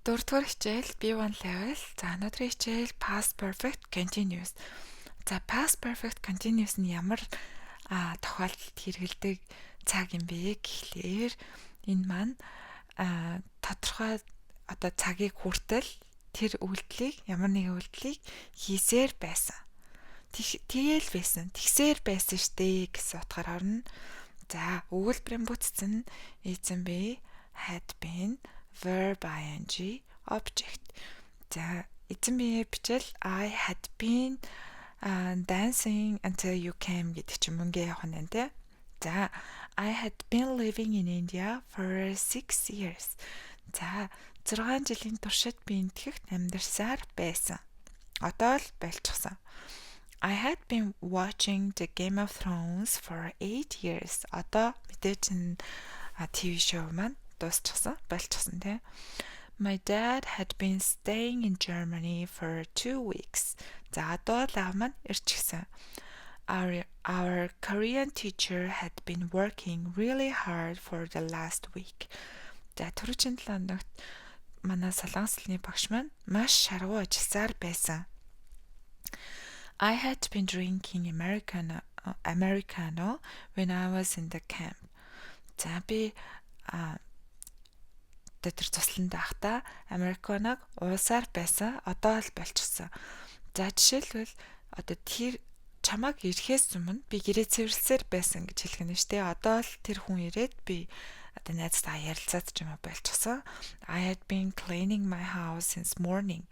Дөрөвдүгээр хичээл B1 level. За өнөөдрийн хичээл past perfect continuous. За past perfect continuous нь ямар тохиолдолд хэрэгэлдэг цаг юм бэ гэхлээр энэ маань тодорхой цагийг хүртэл тэр үйлдэлийг ямар нэгэн үйлдэлийг хийсээр байсан. Тэгэл байсан. Тэгсээр байсан штэ гэсэн утгаар орно. За өгүүлбэрийн бүтцэн эзэн бэ had been verb ing object. За эзэн биеэ бичэл I had been dancing until you came гэдэг ч юм ингээ явах нь тэ. За I had been living in India for 6 years. За 6 жилийн туршид би энтгэхт амьдарсаар байсан. Одоо л байлчихсан. I had been watching the Game of Thrones for 8 years. Одоо мэдээж энэ TV show маань дуусчихсан, байлчихсан тийм. My dad had been staying in Germany for 2 weeks. За одоо л аав маань ирчихсэн. Our Korean teacher had been working really hard for the last week. За түрүүчийн 7 хоногт манай солонгос хэлний багш маань маш шаргуу ажилласаар байсан. I had been drinking Americano when I was in the camp. За би тэр тусланд байхдаа Американог уусаар байсан. Одоо л болчихсон. За жишээлбэл одоо тэр чамайг ирэхээс өмнө би гэрээ цэвэрлсээр байсан гэж хэлэх нь шүү дээ. Одоо л тэр хүн ирээд би одоо найзтайгаа ярилцаад ч юм уу болчихсон. I had been cleaning my house since morning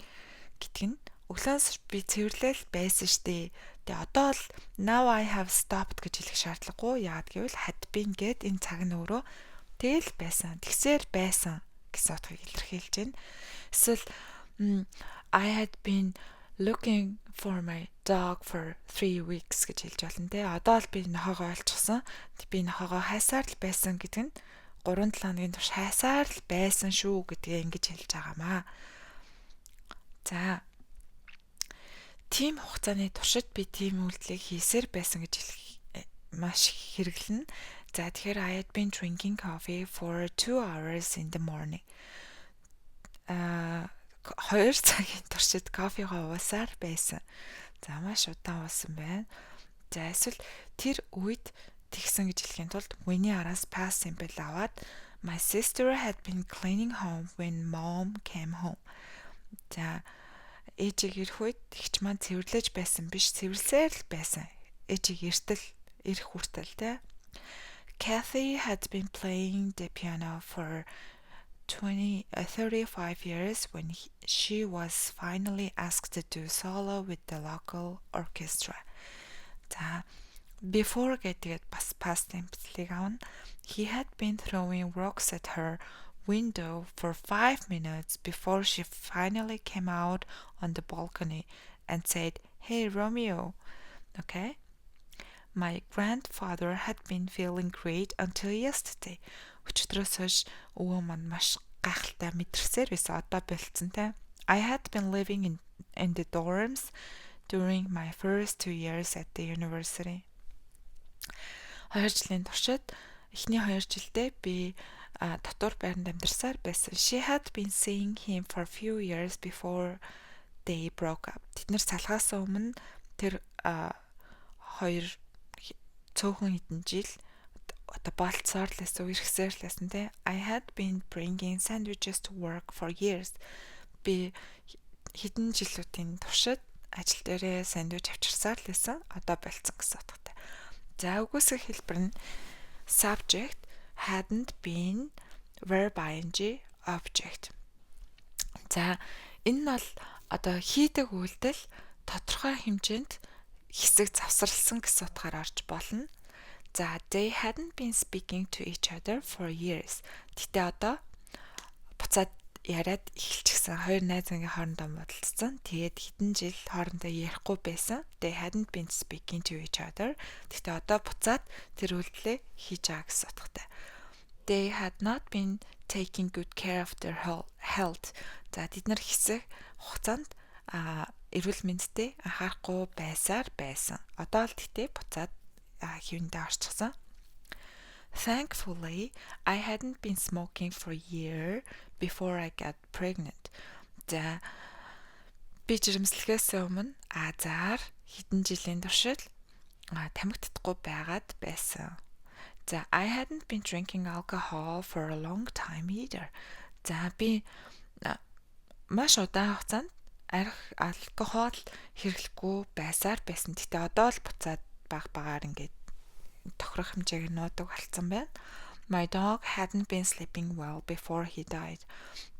гэдэг нь өглөөс би цэвэрлэл байсан штэ. Тэгээ одоо л now I have stopped гэж хэлэх шаардлагагүй. Яагаад гэвэл had been гэд энэ цаг нь өөрөө тэгэл байсан. Тэгсээр байсан гэсэн утгыг илэрхийлж байна. Эсвэл I had been looking for my dog for 3 weeks гэж хэлж болно те. Одоо л би нохоогоо олчихсон. Би нохоогоо хайсаар л байсан гэдэг нь 3-7 хоногийн турш хайсаар л байсан шүү гэдгээ ингэж хэлж байгаамаа. За тийм хугацааны туршид би тийм үйлдэлийг хийсээр байсан гэж маш хэрэглэнэ. За тэгэхээр I had been drinking coffee for 2 hours in the morning. 2 цагийн туршид кофегоо уусаар байсан. За маш удаан уусан байна. За эсвэл тэр үед тэгсэн гэж хэлхийн тулд when-ий араас past simple аваад my sister had been cleaning home when mom came home. За ээжийг ирэх үед тэгч маань цэвэрлэж байсан биш, цэвэрлсээр л байсан. Ээжийг ирэх хүртэл те. Kathy had been playing the piano for 35 years when she was finally asked to do solo with the local orchestra. За before гэдгээд бас past template-ийг авна. He had been throwing rocks at her window for 5 minutes before she finally came out on the balcony and said, "Hey Romeo." Okay? My grandfather had been feeling great until yesterday. Өчигдрөөс хойш өвөө маань маш гайхалтай мэдэрсээр байсан. Одоо болцсон те. I had been living in the dorms during my first 2 years at the university. 2 жилийн туршид эхний 2 жилдээ би дотор байранд амьдарсаар байсан. She had been seeing him for a few years before they broke up. Тэд нэр салгаас өмнө тэр хоёр цөөхөн хэдэн жил одоо болцоор л байсан, үерхсээр л байсан те. I had been bringing sandwiches to work for years. Би хэдэн жилүүдийн туршид ажил дээрээ сандвич авчирсаар л байсан. Одоо болцсон гэсэн утгатай. За үгүйсэх хэлбэр нь subject hadn't been verb ing object. За энэ нь бол одоо хийдэг үйлдэл тодорхой хэмжээнд хэсэг завсарласан гэсэн утгаар орж болно. За they hadn't been speaking to each other for years. Гэтэ одоо буцаад яриад эхэлчихсэн. Хоёр найзынгийн хоорондоо муудалцсан. Тэгээд хэдэн жил хоорондоо ярихгүй байсан. They hadn't been speaking to each other. Гэтэ одоо буцаад тэр үйлдэлээ хийж байгаа гэсэн утгатай. They had not been taking good care of their health. За тэд нар хэсэг хугацаанд эрүүл мэндэд анхаарахгүй байсаар байсан. Одоо л тэгтээ буцаад хэвэндээ орчихсон. Thankfully, I hadn't been smoking for a year before I got pregnant. За би жирэмслэхээс өмнө азар хэдэн жилийн туршид тамхи байгаад байсан. За I hadn't been drinking alcohol for a long time either. За би маш удаан хугацаанд арх алкогол хэрэглэхгүй байсаар байсан. Гэтэ одоо л буцаад багаар ингээд тохирох хэмжээг нуудаг болсон байна. My dog hadn't been sleeping well before he died.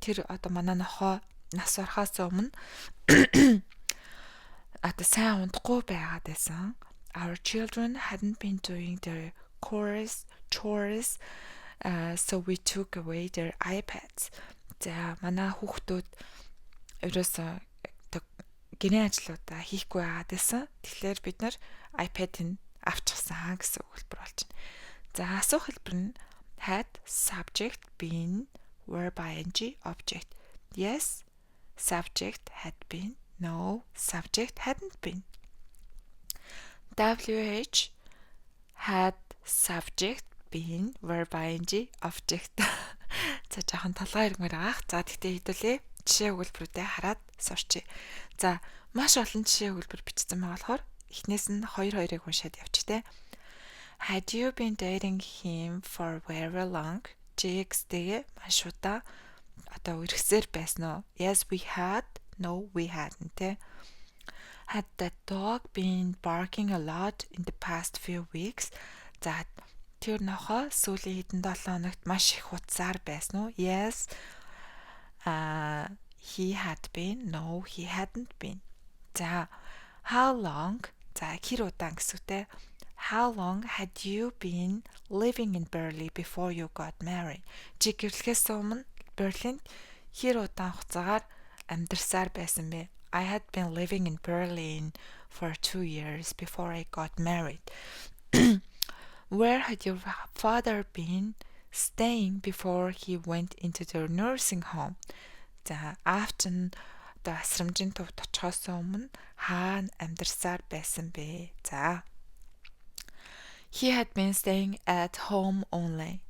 Тэр одоо манай нохоо нас барахаас өмнө одоо сайн унтахгүй байгаад байсан. Our children hadn't been doing their chores, so we took away their iPads. За манай хүүхдүүд ерөөсөө гэрээ ажлуудаа хийхгүй байгаад байсан. Тэгэхээр бид нар iPad-ыг авчихсан гэсэн хэлбэр болж байна. За асуух хэлбэр нь had subject been verb ing object. Yes, subject had been. No, subject hadn't been. WH had subject been verb ing object. За жоохон толгой ирмээр аах. За тэгтээ хэдүүлээ. Жишээ өгүүлбэрүүдээ хараад сурчээ. За маш олон жишээ өгүүлбэр бичсэн байгаа болохоор эхнээс нь 2-2-ыг уншаад явчих те. Had you been dating him for very long? JX-тэйгээ маш удаа одоо үргэлжсээр байсан уу? Yes, we had. No, we hadn't те. Had that dog been barking a lot in the past few weeks? За тэр нохоо сүүлийн хэдэн 7 хоногт маш их утсаар байсан уу? Yes. He had been. No, he hadn't been. За how long? За хэр удаан гэсүтэй. How long had you been living in Berlin before you got married? Чи гэрлэхээс өмнө Берлинд хэр удаан хугацаагаар амьдарсаар байсан бэ? I had been living in Berlin for 2 years before I got married. Where had your father been staying before he went into the nursing home? За after the асрамжийн төвд очихоос өмнө хаана амьдарсаар байсан бэ? За he had been staying at home only.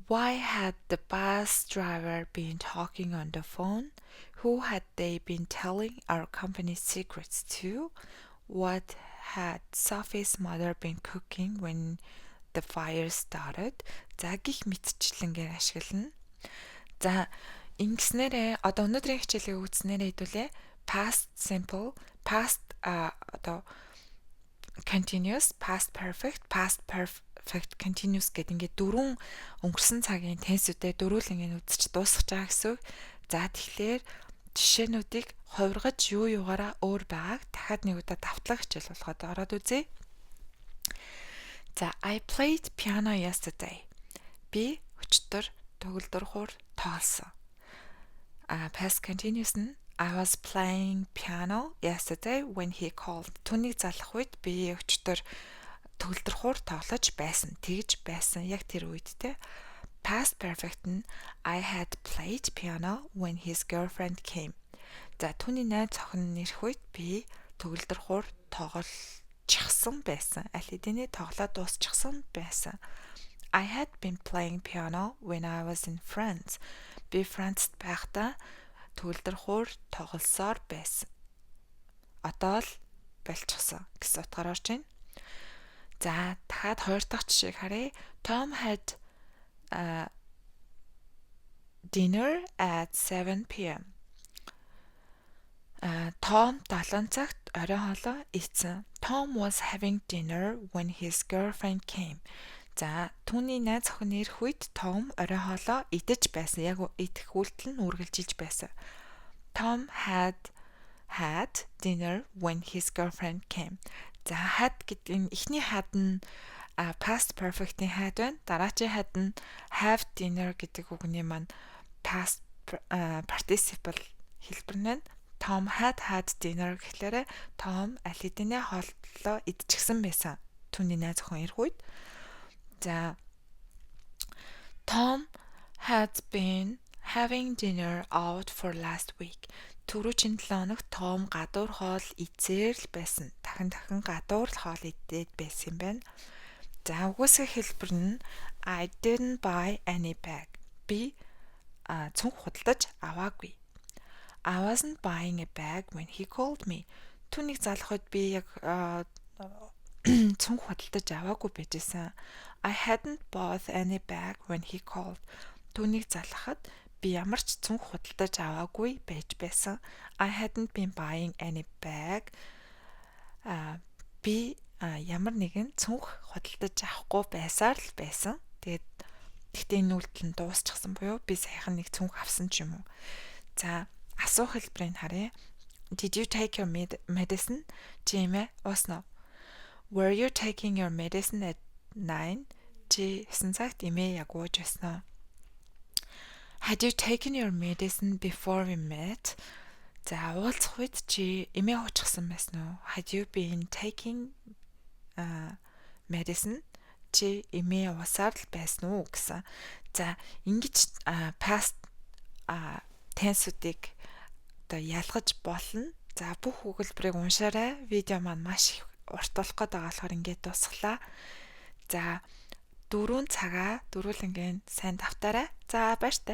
Why had the bus driver been talking on the phone? Who had they been telling our company secrets to? What had Sophie's mother been cooking when the fire started? За гих мэтчлэнгээр ашиглана. За ингэснээрээ одоо өнөөдрийн хичээлийг үзснээрээ хэдүүлээ past simple, past одоо continuous, past perfect continuous гэдэг ингээд дөрвөн өнгөрсөн цагийн тенсүүдээ дөрвөл ингээд үзэж дуусгаж байгаа гэсэн үг. За тэгэхээр жишээнүүдийг хувиргаж юугаараа өөр байгааг дахиад нэг удаа давтлах хичээл болоход ороод үзье. За I played piano yesterday. Би өчтөр төгөлдрөхөөр тоглосон. Past continuous нь I was playing piano yesterday when he called. Түүнийг залах үед би өчтөр төгөлдрөхөөр тоглож байсан. Тэгж байсан. Яг тэр үед те. Past perfect нь I had played piano when his girlfriend came. За түүний найз охин нэрх үед би төгөлдрөхөөр тоглочихсан байсан. Аль хэдийнэ тоглоод дуусчихсан байсан. I had been playing piano when I was in France. Би Францд байхдаа төгөлдрөхөөр тоглосоор байсан. Одоо л болчихсон гэсэн утгаар орж байна. За дахиад хоёр дахь жишээг харъя. Tom had dinner at 7 p.m. Tom 7 цагт оройн хоолоо идсэн. Tom was having dinner when his girlfriend came. За түүний найз охин ирэх үед Том оройн хоолоо идэж байсан. Яг идэх үйлдэл нь үргэлжилж байсан. Tom had dinner when his girlfriend came. За had гэдэг нь эхний had нь past perfect-ийн had байна. Дараачийн had нь have dinner гэдэг үгний маань past participle хэлбэр нь. Tom had dinner гэхлээрэ Том аль хэдийнэ хооллоо идчихсэн байсан. Түүний найз охин ирэх үед. За Tom had been having dinner out for last week. Түрүүчийн 7 хоногт Том гадуур хоол идсээр л байсан. Дахин гадуур хоол идээд байсан юм байна. За үгүйсгэх хэлбэр нь I didn't buy any bag. Би цүнх худалдаж аваагүй. I wasn't buying a bag when he called me. Түүнийг залхахад би яг цүнх худалдаж аваагүй байжсэн. I hadn't bought any bag when he called. Түүнийг залхахад би ямар ч цүнх худалдаж аваагүй байж байсан. I hadn't been buying any bag. Би ямар нэгэн цүнх худалдаж авахгүй байсаар л байсан. Тэгтээ энэ үйлдэл нь дуусчихсан буюу би саяхан нэг цүнх авсан ч юм уу. За асуух хэлбэрийг харъя. Did you take your medicine? Чи эмээ ууснаа? Were you taking your medicine at 9? Чи 9 цагт эмээ яг ууж байсан уу? Had you taken your medicine before we met? За уулзах үед чи эмээ уучихсан байсан уу? Had you been taking medicine? Чи эмээ уусаар л байсан уу гэсэн. За ингэж past tense-үүдийг одоо ялгаж болно. За бүх өгүүлбэрийг уншаарай. Видео маань маш их урт болох гэдэг болохоор ингээд дуусглаа. За 4 цагаа дөрвөлнгийн сайн давтаарай. За баяртай.